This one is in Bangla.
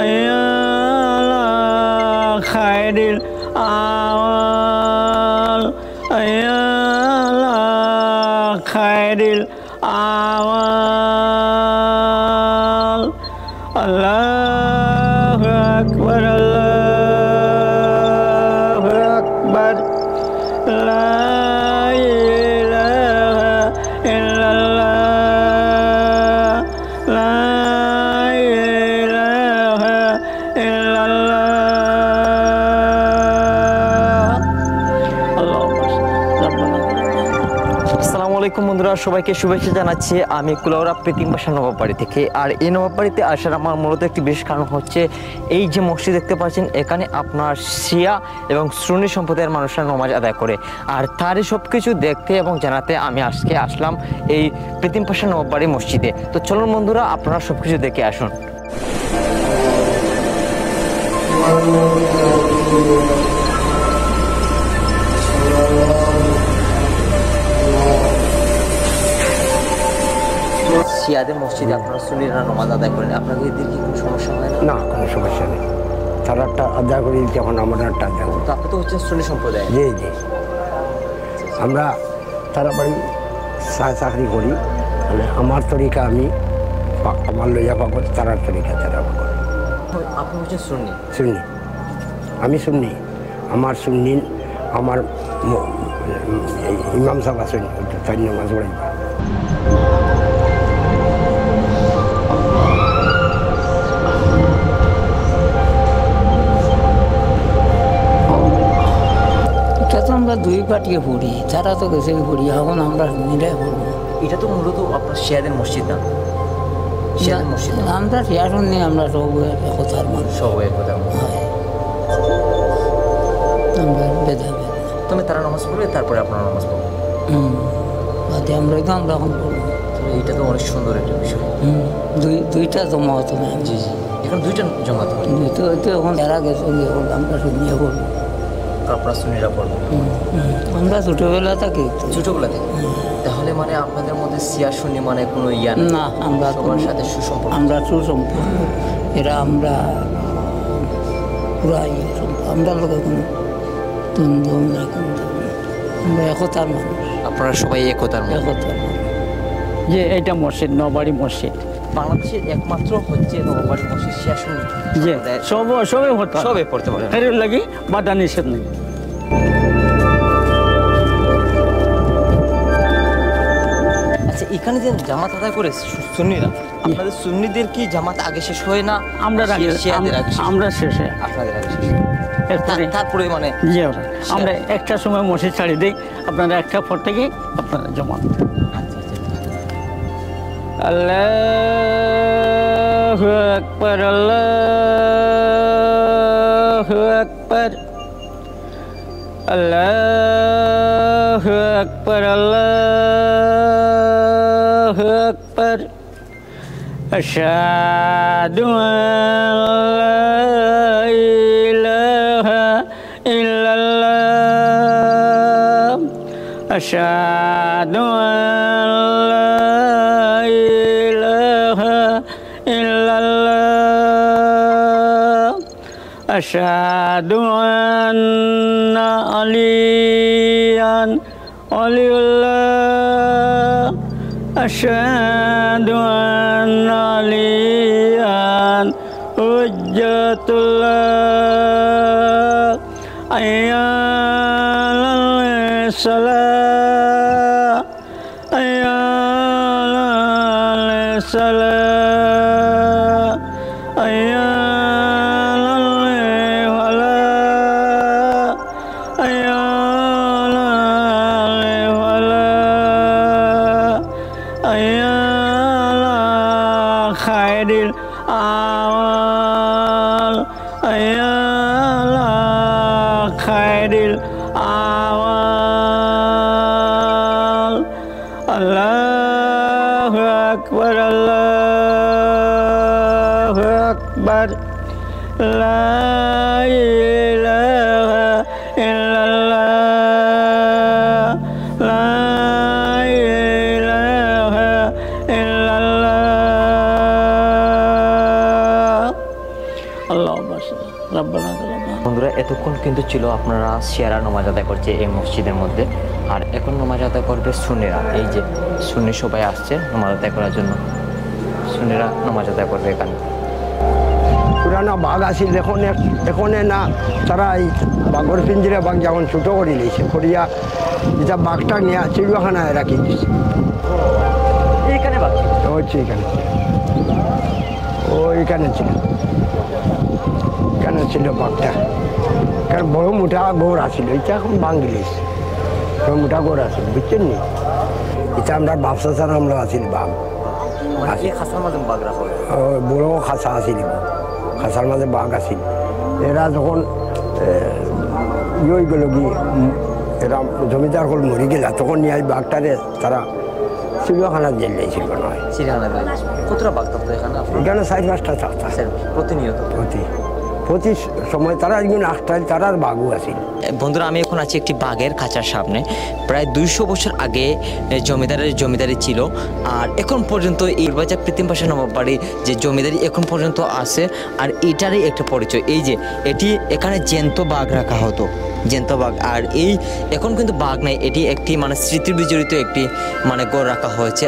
আয়ালা খায়রিল আমাল আয়ালা খায়রিল আমাল আল্লাহু আকবার আল্লাহু আকবার লা ইলাহা ইল্লাল্লাহ লা ইলাহা ইল্লাল্লাহ আসসালামু আলাইকুম বন্ধুরা, সবাইকে শুভেচ্ছা জানাচ্ছি। আমি কুলাউড়া প্রীতিম বাসা নবাববাড়ি থেকে। আর এই নবাববাড়িতে আসার আমার মূলত একটি বিশেষ কারণ হচ্ছে এই যে মসজিদ দেখতে পাচ্ছেন, এখানে আপনার শিয়া এবং সুন্নি সম্প্রদায়ের মানুষরা নামাজ আদায় করে। আর তারই সব কিছু দেখতে এবং জানাতে আমি আজকে আসলাম এই প্রীতিম বাসা নবাববাড়ি মসজিদে। তো চলুন বন্ধুরা, আপনারা সব কিছু দেখে আসুন। শিয়াদের মসজিদে আপনারা সুন্নিরা নামাজ আদায় করেন, আপনাদের এদের কি কোনো সমস্যা হয় না? না, কোনো সমস্যা নেই। তারা একটা আদায় করি, যখন আমরা একটা আদায় করি। তো আপনি তো হচ্ছেন সুন্নি সম্প্রদায়। জি জি, আমরা তারা বাড়ি চাকরি করি, তাহলে আমার তরিকা আমি আমার লইয়া পাবো, তারার তরিকা তারা পাবো। আপনি হচ্ছেন সুন্নি? সুন্নি, আমি সুন্নি। আমার সুন্নি, আমার ইমাম সাহেব আছেন, তাই নামাজ পড়াই। আমরা দুই পাটিয়ে পড়ি, তারা তো গেছে পড়ি, এখন আমরা নিরাই পড়বো। এটা তো মূলত আপনার শিয়াদের মসজিদ না? শিয়াদের মসজিদ আমরা শিয়ার নিয়ে আমরা সব একতার মানুষ, সব একতার মানুষ। আমরা বেদা তবে তারা নামাজ পড়বে, তারপরে আপনারা নামাজ পড়বেন। বাদে আমরা তো আমরা এখন পড়বো। এইটা তো অনেক সুন্দর একটা বিষয়। দুইটা জমা হতো না। জি জি, এখন দুইটা জমাতে হয়। তো এখন এরা গেছে, আমরা শুনিয়ে পড়বো। আপনারা সুন্নিরা পড়বেন? আমরা ছোটবেলা থাকি। ছোটবেলা থেকে? তাহলে মানে আপনাদের মধ্যে শিয়া সুন্নি মানে কোনো ইয়া না, আমরা সবার সাথে সুসম্পর্ক। আমরা সুসম্পর্ক, এরা আমরা পুরা আমরা লোক কোনো দ্বন্দ্ব না, আমরা একতার মানুষ। আপনারা সবাই একতার মানুষ? একতার মানুষ। যে এইটা মসজিদ, নবাববাড়ি মসজিদ বাংলাদেশের একমাত্র হচ্ছে নবাববাড়ি মসজিদ শিয়া সুন্নি। যে সবে পড়তে পারে, এর লাগি বাধা নিষেধ নেই। আচ্ছা, এখানে যে জামাত আদায় করে সুন্নিরা, আপনাদের সুন্নিদের কি জামাত আগে শেষ হয় না? আমরা আমরা শেষে, আপনাদের আগে শেষ। তারপরে মানে আমরা একটা সময় মসজিদ ছাড়ি দিই, আপনারা একটা পর থেকে আপনারা জমা। আল্লাহু আকবার, আল্লাহু আকবার, আল্লাহু আকবার, আল্লাহু আকবার। আশহাদু আন লা ইলাহা ইল্লাল্লাহ, আশহাদু আন লা ইলাহা ইল্লাল্লাহ, আশহাদু আন্না আলিয়ান ওয়ালিউল্লাহ, আশহাদু আন্না আলিয়ান হুজ্জাতুল্লাহ, হাইয়া আলাস সালাহ, হাইয়া আলাস সালাহ, হাইয়া আলাল ফালাহ, হাইয়া আলাল ফালাহ, হাইয়া আলা খায়রিল আমাল, হাইয়া আলা খায়রিল আমাল। আল্লাহু আকবার, আল্লাহু আকবার, লা ইলাহা ইল্লাল্লাহ, লা ইলাহা রব্বানা রব্বানা। বন্ধুরা এতক্ষণ কিন্তু ছিল আপনারা শিয়ারা নামাজ আদায় করছে এই মসজিদের মধ্যে, আর এখন নামাজ আদায় করবে সুন্নিরা। এই যে সুন্নি সবাই আসছে নামাজ আদায় করার জন্য, সুন্নিরা নামাজ আদায় করবে এখানে। পুরানো বাঘ আছিল এখন না, তারা এই বাঘর পিঞ্জিরা বাঘ যখন ছোটো করে নিয়েছে করিয়া এটা বাঘটা নিয়ে চিড়িয়াখানায় রাখি দিচ্ছে। এইখানে বাকি হচ্ছে এখানে ওইখানে ছিল, এখানে ছিল বাঘটা। কারণ বড় মোটা গোড় আছিল, এটা এখন বাঙ্গিলিস বড় মোটা গোড় আছিল, বুঝছেন নি? এটা আমরা বাপসার আমলা আছিল বাঘ, খাসার মাঝে বাঘ রাখা হয়। বড় খাসা আছিল, খাসার মাঝে বাঘ আছিল। এরা যখন ইয়ে গেল কি এরা জমিদার হল মরি গেলা, তখন নিয়ে বাঘটারে তারা চিড়িয়াখানার জেল দিয়েছিল নয়। চিড়িয়াখানা কতটা বাঘ থাকতো এখানে? এখানে 4-5টা থাকতো প্রতিনিয়ত প্রতি সময় তারা একদিন আসতেন, তারার বাঘও আছিল। বন্ধুরা আমি এখন আছি একটি বাঘের খাঁচার সামনে। প্রায় 200 বছর আগে জমিদারি ছিল, আর এখন পর্যন্ত এই বাজার প্রীতিম পাশা নবাব বাড়ি যে জমিদারি এখন পর্যন্ত আছে। আর এটারই একটা পরিচয়, এই যে এটি এখানে জ্যান্ত বাঘ রাখা হতো, জ্যান্ত বাঘ। আর এই এখন কিন্তু বাঘ নাই, এটি একটি মানে স্মৃতি বিজড়িত একটি মানে গড় রাখা হয়েছে।